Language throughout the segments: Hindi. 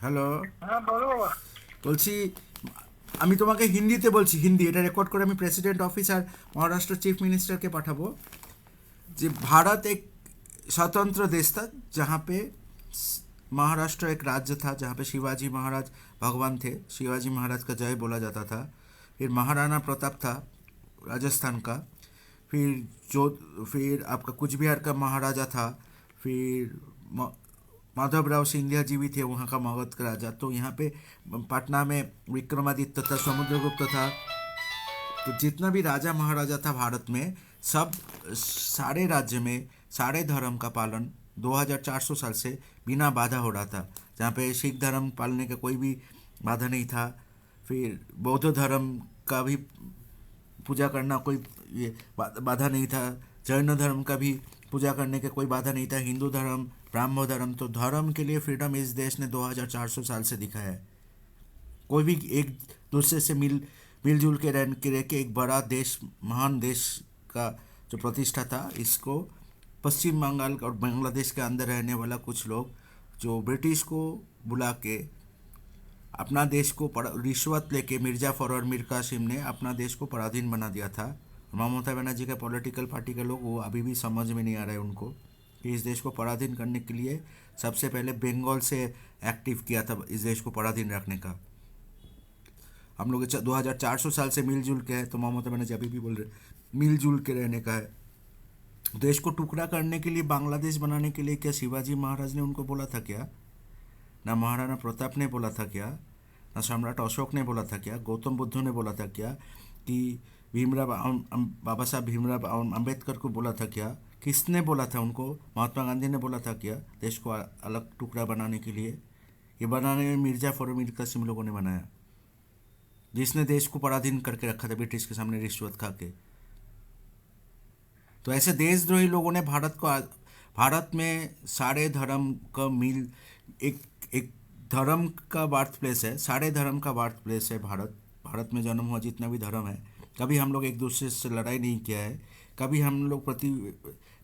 হ্যালো। হ্যাঁ বলো বাবা। বলছি, আমি তোমাকে হিন্দিতে বলছি, হিন্দি এটা রেকর্ড করে আমি प्रेसिडेंट ऑफिस और महाराष्ट्र चीफ मिनिस्टर के पाठाबो। जी, भारत एक स्वतंत्र देश था जहाँ पे महाराष्ट्र एक राज्य था, जहाँ पे शिवाजी महाराज भगवान थे। शिवाजी महाराज का जय बोला जाता था। फिर महाराणा प्रताप था राजस्थान का। फिर जो फिर आपका कुछ बिहार का महाराजा था। फिर माधवराव सिंधिया जी भी थे वहाँ का मगध का राजा। तो यहाँ पे पटना में विक्रमादित्य था, समुद्रगुप्त था। तो जितना भी राजा महाराजा था भारत में, सब सारे राज्य में सारे धर्म का पालन 2400 साल से बिना बाधा हो रहा था। जहाँ पे सिख धर्म पालने का कोई भी बाधा नहीं था। फिर बौद्ध धर्म का भी पूजा करना कोई ये बाधा नहीं था। जैन धर्म का भी पूजा करने का कोई बाधा नहीं था। हिंदू धर्म, ब्राह्मण धर्म, तो धर्म के लिए फ्रीडम इस देश ने 2400 साल से दिखाया है। कोई भी एक दूसरे से मिलजुल के रह के एक बड़ा देश, महान देश का जो प्रतिष्ठा था, इसको पश्चिम बंगाल और बांग्लादेश के अंदर रहने वाला कुछ लोग जो ब्रिटिश को बुला के अपना देश को रिश्वत लेके मिर्जाफर और मीर कासिम ने अपना देश को पराधीन बना दिया था। ममता बनर्जी का पॉलिटिकल पार्टी के लोग वो अभी भी समझ में नहीं आ रहे उनको कि इस देश को पराधीन करने के लिए सबसे पहले बंगाल से एक्टिव किया था इस देश को पराधीन रखने का। हम लोग 2400 साल से मिलजुल के है, तो ममता बनर्जी अभी भी बोल रहे मिलजुल के रहने का है। देश को टुकड़ा करने के लिए, बांग्लादेश बनाने के लिए क्या शिवाजी महाराज ने उनको बोला था क्या? ना महाराणा प्रताप ने बोला था क्या? ना सम्राट अशोक ने बोला था क्या? गौतम बुद्ध ने बोला था क्या? कि बाबा साहब भीमराव अम्बेडकर को बोला था क्या? किसने बोला था उनको? महात्मा गांधी ने बोला था क्या देश को अलग टुकड़ा बनाने के लिए? ये बनाने में मिर्जाफर और मीर कासिम लोगों ने बनाया, जिसने देश को पराधीन करके रखा था ब्रिटिश के सामने रिश्वत खा के। तो ऐसे देशद्रोही लोगों ने भारत में सारे धर्म का मिल एक एक धर्म का बर्थ प्लेस है, सारे धर्म का बर्थ प्लेस है भारत। भारत में जन्म हुआ जितना भी धर्म है, कभी हम लोग एक दूसरे से लड़ाई नहीं किया है। कभी हम लोग प्रति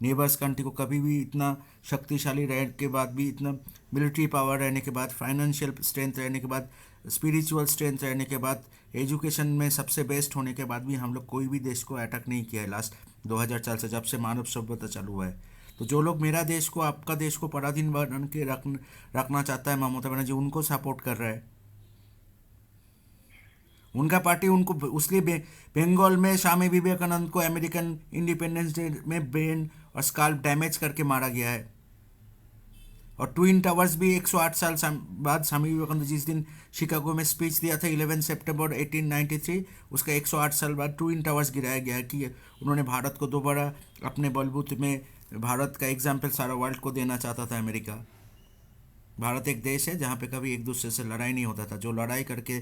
नेबर्स कंट्री को कभी भी इतना शक्तिशाली रहने के बाद भी, इतना मिलिट्री पावर रहने के बाद, फाइनेंशियल स्ट्रेंथ रहने के बाद, स्पिरिचुअल स्ट्रेंथ रहने के बाद, एजुकेशन में सबसे बेस्ट होने के बाद भी हम लोग कोई भी देश को अटैक नहीं किया है लास्ट 2000 साल से, जब से मानव सभ्यता चालू हुआ है। तो जो लोग मेरा देश को, आपका देश को पराधीन बन के रखना चाहता है, ममता बनर्जी उनको सपोर्ट कर रहा है। उनका पार्टी उनको उसलिए बंगाल में स्वामी विवेकानंद को अमेरिकन इंडिपेंडेंस डे में ब्रेन और स्काल्प डैमेज करके मारा गया है। और ट्विन टावर्स भी 108 साल बाद स्वामी विवेकानंद जिस दिन शिकागो में स्पीच दिया था 11 सितंबर 1893, उसका 108 साल बाद ट्विन टावर्स गिराया गया है कि उन्होंने भारत को दोबारा अपने बलबूते में भारत का एग्जाम्पल सारा वर्ल्ड को देना चाहता था अमेरिका। भारत एक देश है जहाँ पे कभी एक दूसरे से लड़ाई नहीं होता था। जो लड़ाई करके,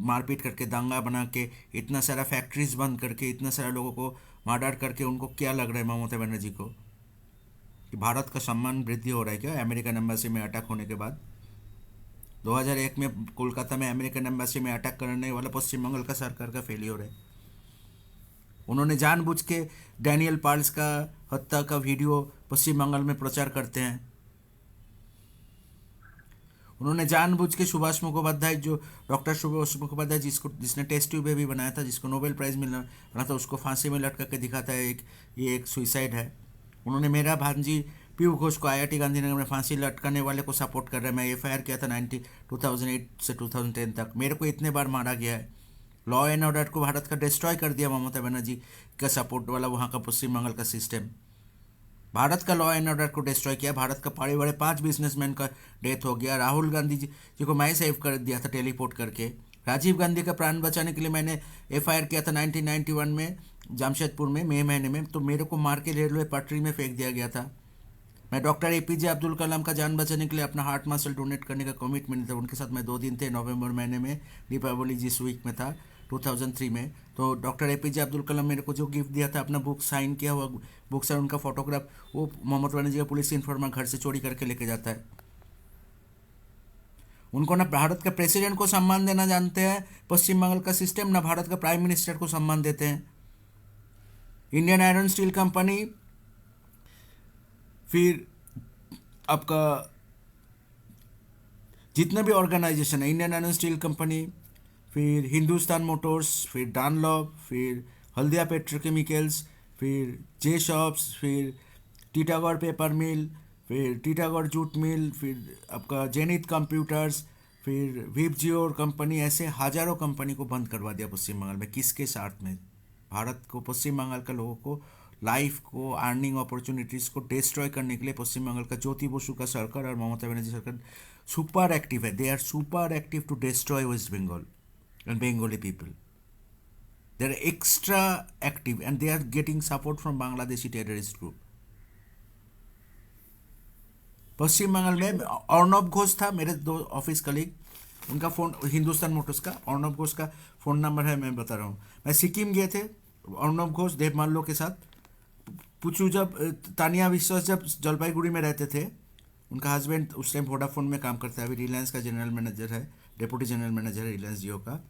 मारपीट करके, दंगा बना के, इतना सारा फैक्ट्रीज बंद करके, इतना सारा लोगों को मर्डर करके, उनको क्या लग रहा है ममता बनर्जी को कि भारत का सम्मान वृद्धि हो रहा है क्या अमेरिकन एम्बेसी में अटैक होने के बाद? 2001 में कोलकाता में अमेरिकन एम्बेसी में अटैक करने वाला पश्चिम बंगाल का सरकार का फेलियर है। उन्होंने जानबूझ के डैनियल पार्ल्स का हत्या का वीडियो पश्चिम बंगाल में प्रचार करते हैं। उन्होंने जानबूझ के सुभाष मुखोपाध्याय, जो डॉक्टर सुभाष मुखोपाध्याय जिसने टेस्ट ट्यूब बेबी बनाया था, जिसको नोबेल प्राइज़ मिला था, उसको फांसी में लटका के दिखाता है ये एक सुइसाइड है। उन्होंने मेरा भांजी पीयू घोष को IIT गांधीनगर में फांसी लटकाने वाले को सपोर्ट कर रहे हैं। मैं FIR किया था 2008 से 2010 तक। मेरे को इतने बार मारा गया है। लॉ एंड ऑर्डर को भारत का डिस्ट्रॉय कर दिया ममता बनर्जी का सपोर्ट वाला वहाँ का पश्चिम बंगाल का सिस्टम। भारत का लॉ एंड ऑर्डर को डिस्ट्रॉय किया। भारत का बड़े बड़े 5 बिजनेसमैन का डेथ हो गया। राहुल गांधी जी को मैं सेव कर दिया था टेलीपोर्ट करके। राजीव गांधी का प्राण बचाने के लिए मैंने FIR किया था 1991 में जमशेदपुर में मई महीने में, तो मेरे को मार के रेलवे पटरी में फेंक दिया गया था। मैं डॉक्टर APJ अब्दुल कलाम का जान बचाने के लिए अपना हार्ट मसल डोनेट करने का कमिटमेंट था। उनके साथ मैं 2 दिन थे नवंबर महीने में, दीपावली जिस वीक में था 2003 में। तो डॉक्टर APJ अब्दुल कलाम मेरे को जो गिफ्ट दिया था, अपना बुक साइन किया हुआ बुक से उनका फोटोग्राफ, वो ममता बनर्जी का पुलिस इन्फॉर्मर घर से चोरी करके लेके जाता है। उनको ना भारत का प्रेसिडेंट को सम्मान देना जानते हैं पश्चिम बंगाल का सिस्टम, ना भारत का प्राइम मिनिस्टर को सम्मान देते हैं। इंडियन आयरन स्टील कंपनी, फिर आपका जितने भी ऑर्गेनाइजेशन है, इंडियन आयरन स्टील कंपनी, फिर हिंदुस्तान मोटर्स, फिर डानलॉप, फिर हल्दिया पेट्रोकेमिकल्स, फिर जे शॉप्स, फिर टीटागढ़ पेपर मिल, फिर टीटागढ़ जूट मिल, फिर आपका जेनिथ कंप्यूटर्स, फिर विपजियोर कंपनी, ऐसे हजारों कंपनी को बंद करवा दिया पश्चिम बंगाल में। किसके साथ में? भारत को, पश्चिम बंगाल के लोगों को, लाइफ को, अर्निंग अपॉर्चुनिटीज़ को डिस्ट्रॉय करने के लिए पश्चिम बंगाल का ज्योति बसु का सरकार और ममता बनर्जी सरकार सुपर एक्टिव है। They are super active to destroy West Bengal and Bengali people. They are extra active and they are getting support from Bangladeshi terrorist group. पश्चिम बंगाल में अर्णब घोष था, मेरे दो ऑफिस कलीग, उनका फ़ोन, हिंदुस्तान मोटर्स का अर्णब घोष का फ़ोन नंबर है, मैं बता रहा हूँ। मैं सिक्किम गए थे अर्णब घोष देवमाल्लो के साथ। पूछू, जब तानिया विश्वास जब जलपाईगुड़ी में रहते थे, उनका हस्बैंड उस टाइम वोडाफोन में काम करता है, अभी रिलायंस का जनरल मैनेजर है, डिप्टी जनरल मैनेजर है रिलायंस जियो का।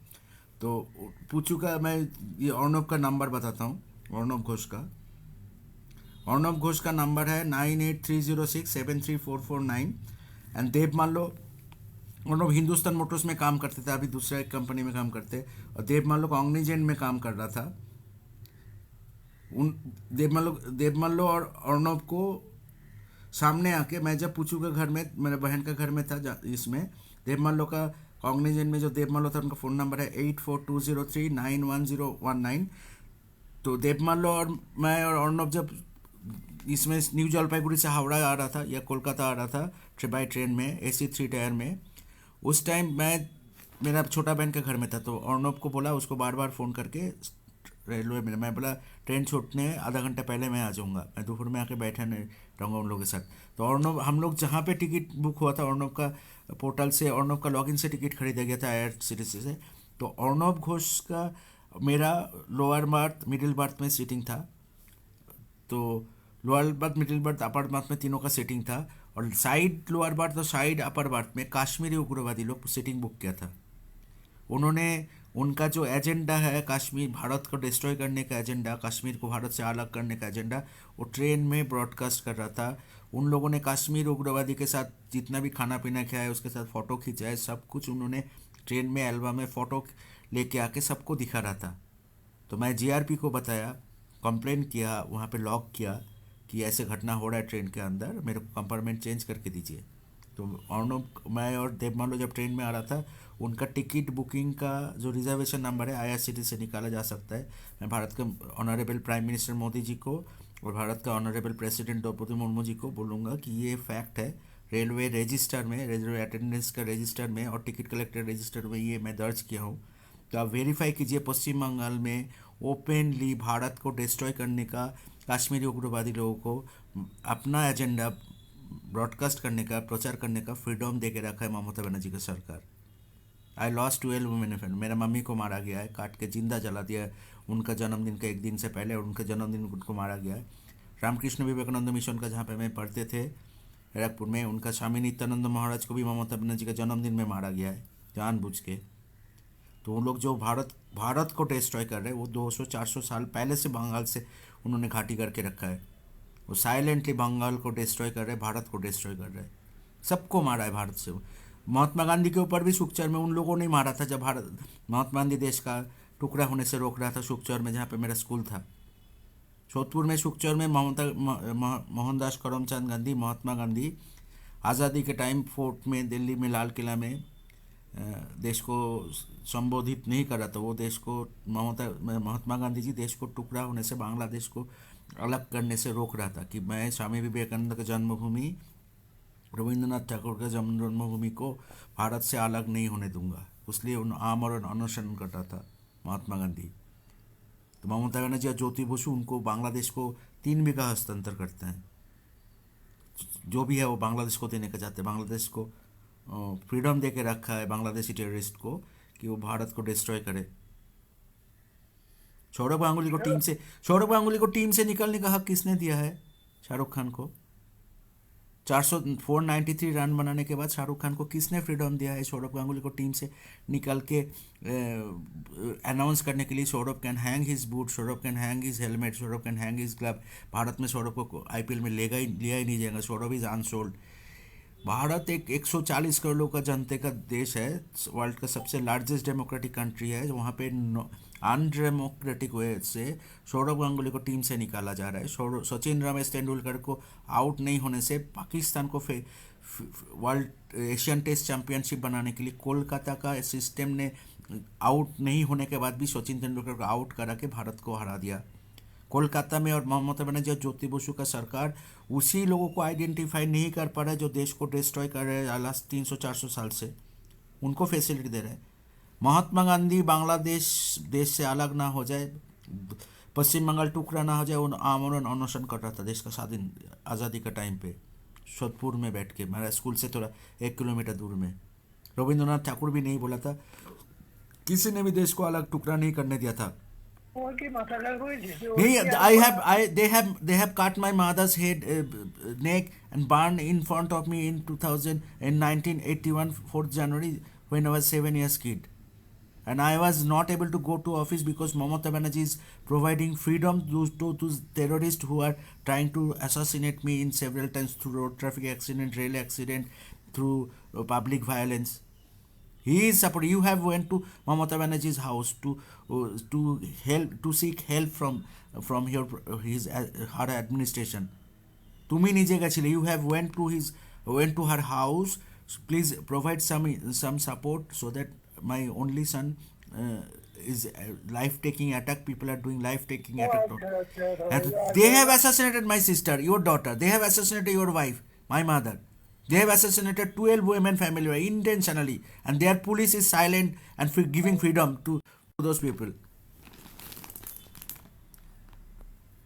तो पूछू का मैं ये अर्णब का नंबर बताता हूँ, अर्णब घोष का। अर्णब घोष का नंबर है 9830673449। एंड देवमाल्लो, अर्णब हिंदुस्तान मोटर्स में काम करते थे, अभी दूसरा एक कंपनी में काम करते, और देवमाल्लो कॉग्निजेंट में काम कर रहा था। उन देवमाल्लो और अर्णब को सामने आके, मैं जब पूछू के घर में, मेरे बहन का घर में था, इसमें देवमाल्लो का कॉग्निजेंट में जो देवमाल्लो था, उनका फ़ोन नंबर है 8420391019। तो देवमाल्लो और मैं और अर्णब जब इसमें न्यू जलपाईगुड़ी से हावड़ा आ रहा था या कोलकाता आ रहा था बाई ट्रेन में, AC 3 टायर में, उस टाइम मैं, मेरा छोटा बहन के घर में था। तो अर्णब को बोला, उसको बार बार फ़ोन करके रेलवे में, मैं बोला ट्रेन छूटने आधा घंटा पहले मैं आ जाऊँगा, मैं दोपहर में आके बैठा नहीं रहूँगा उन लोगों के साथ। तो अर्णब, हम लोग जहाँ पे टिकट बुक हुआ था अर्णब का पोर्टल से, अर्णब का लॉगिन से टिकट खरीदा गया था IRCTC से। तो अर्णब घोष का मेरा लोअर बर्थ मिडिल बर्थ में सीटिंग था। तो lower berth middle birth upper berth में तीनों का सीटिंग था, और साइड लोअर बर्थ और साइड अपर बर्थ में काश्मीरी उग्रवादी लोग सीटिंग बुक किया था। उन्होंने, उनका जो एजेंडा है कश्मीर, भारत को डिस्ट्रॉय करने का एजेंडा, कश्मीर को भारत से अलग करने का एजेंडा, वो ट्रेन में ब्रॉडकास्ट कर रहा था। उन लोगों ने कश्मीर उग्रवादी के साथ जितना भी खाना पीना खाया है, उसके साथ फ़ोटो खींचा है, सब कुछ उन्होंने ट्रेन में एल्बम में फ़ोटो लेके आके सबको दिखा रहा था। तो मैं GRP को बताया, कंप्लेन किया, वहाँ पे लॉक किया कि ऐसे घटना हो रहा है ट्रेन के अंदर, मेरे को कंपार्टमेंट चेंज करके दीजिए। तो अर्णब, मैं और देवमाल्लो जब ट्रेन में आ रहा था, उनका टिकट बुकिंग का जो रिजर्वेशन नंबर है IRCTC से निकाला जा सकता है। मैं भारत के honourable prime minister Modi ji को और भारत का ऑनरेबल प्रेसिडेंट द्रौपदी मुर्मू जी को बोलूँगा कि ये फैक्ट है, रेलवे रजिस्टर में, रेलवे अटेंडेंस का रजिस्टर में और टिकट कलेक्टर रजिस्टर में ये मैं दर्ज किया हूँ। तो आप वेरीफाई कीजिए, पश्चिम बंगाल में ओपनली भारत को डिस्ट्रॉय करने का, कश्मीरी उग्रवादी लोगों को अपना एजेंडा ब्रॉडकास्ट करने का, प्रचार करने का फ्रीडम दे के रखा है ममता बनर्जी की सरकार। आई लॉस्ट 12 वुमेन फ्रेंड, मेरा मम्मी को मारा गया है, काट के जिंदा जला दिया है उनका जन्मदिन के एक दिन से पहले, और उनका जन्मदिन उनको मारा गया है। रामकृष्ण विवेकानंद मिशन का, जहाँ पे मैं पढ़ते थे बैरकपुर में, उनका स्वामी नित्यानंद महाराज को भी ममता बनर्जी का जन्मदिन में मारा गया है जानबूझ के। तो वो लोग जो भारत को डिस्ट्रॉय कर रहे हैं, वो 200-400 साल पहले से बंगाल से उन्होंने घाटी करके रखा है। वो साइलेंटली बंगाल को डिस्ट्रॉय कर रहे हैं, भारत को डिस्ट्रॉय कर रहे हैं, सबको मारा है भारत से। महात्मा गांधी के ऊपर भी सुखचर में उन लोगों ने मारा था, जब भारत, महात्मा गांधी देश का टुकड़ा होने से रोक रहा था, सुखचर में, जहाँ पे मेरा स्कूल था, जोधपुर में, सुखचर में, मोहनदास करमचंद गांधी, महात्मा गांधी आज़ादी के टाइम फोर्ट में, दिल्ली में, लाल किला में देश को संबोधित नहीं कर रहा था, वो देश को, महात्मा गांधी जी देश को टुकड़ा होने से, बांग्लादेश को अलग करने से रोक रहा था, कि मैं स्वामी विवेकानंद का जन्मभूमि, रविंद्रनाथ ठाकुर का जन्मभूमि को भारत से अलग नहीं होने दूंगा, इसलिए उन आमरण अनशन कर रहा था महात्मा गांधी। तो ममता बनर्जी और ज्योति बसु उनको, बांग्लादेश को 3 बीघा हस्तांतर करते हैं, जो भी है वो बांग्लादेश को देने का चाहते हैं। बांग्लादेश को फ्रीडम दे के रखा है बांग्लादेशी टेररिस्ट को, कि वो भारत को डिस्ट्रॉय करे। सौरभ गांगुली को टीम से निकलने का हक किसने दिया है? शाहरुख खान को। 493 रन बनाने के बाद शाहरुख खान को किसने फ्रीडम दिया है सौरभ गांगुली को टीम से निकल के अनाउंस करने के लिए? Saurabh can hang his boot, Saurabh can hang his helmet, Saurabh can hang his glove. Bharat में सौरभ को IPL में लिया ही नहीं जाएगा, सौरभ इज अनसोल्ड। भारत एक 140 करोड़ लोगों का जनते का देश है, वर्ल्ड का सबसे लार्जेस्ट डेमोक्रेटिक कंट्री है। वहाँ पे अनडेमोक्रेटिक वे से सौरव गांगुली को टीम से निकाला जा रहा है। सचिन रमेश तेंदुलकर को आउट नहीं होने से पाकिस्तान को वर्ल्ड एशियन टेस्ट चैंपियनशिप बनाने के लिए कोलकाता का सिस्टम ने आउट नहीं होने के बाद भी सचिन तेंदुलकर को आउट करा के भारत को हरा दिया। कोलकाता में और ममता बनर्जी और ज्योति बसु का सरकार उसी लोगों को आइडेंटिफाई नहीं कर पा रहा है जो देश को डिस्ट्रॉय कर रहे हैं लास्ट 300-400 साल से, उनको फैसिलिटी दे रहे हैं। महात्मा गांधी बांग्लादेश देश से अलग ना हो जाए, पश्चिम बंगाल टुकड़ा ना हो जाए, उन आमरण अनशन कर रहा था देश का स्वाधीन आज़ादी का टाइम पे, सोदपुर में बैठ के, मेरा स्कूल से थोड़ा 1 किलोमीटर दूर में। रविंद्रनाथ ठाकुर भी नहीं बोला था, किसी ने भी देश को अलग टुकड़ा नहीं करने दिया था। They have cut my mother's head, neck, and burned in front of me in 1981 4th January when I was 7 years kid, and I was not able to go to office because Mamata Banerjee is providing freedom to terrorists who are trying to assassinate me in several times through road traffic accident, rail accident, through public violence. He is supporting. You have went to Mamata Banerjee's house to help, to seek help from her administration. তুমি নিজে গেছিলে, you have went to her house. Please provide some support so that my only son is life taking attack. People are doing life taking attack. And they have assassinated my sister, your daughter. They have assassinated your wife, my mother. They have assassinated 12 women family intentionally, and their police is silent and giving freedom to those people.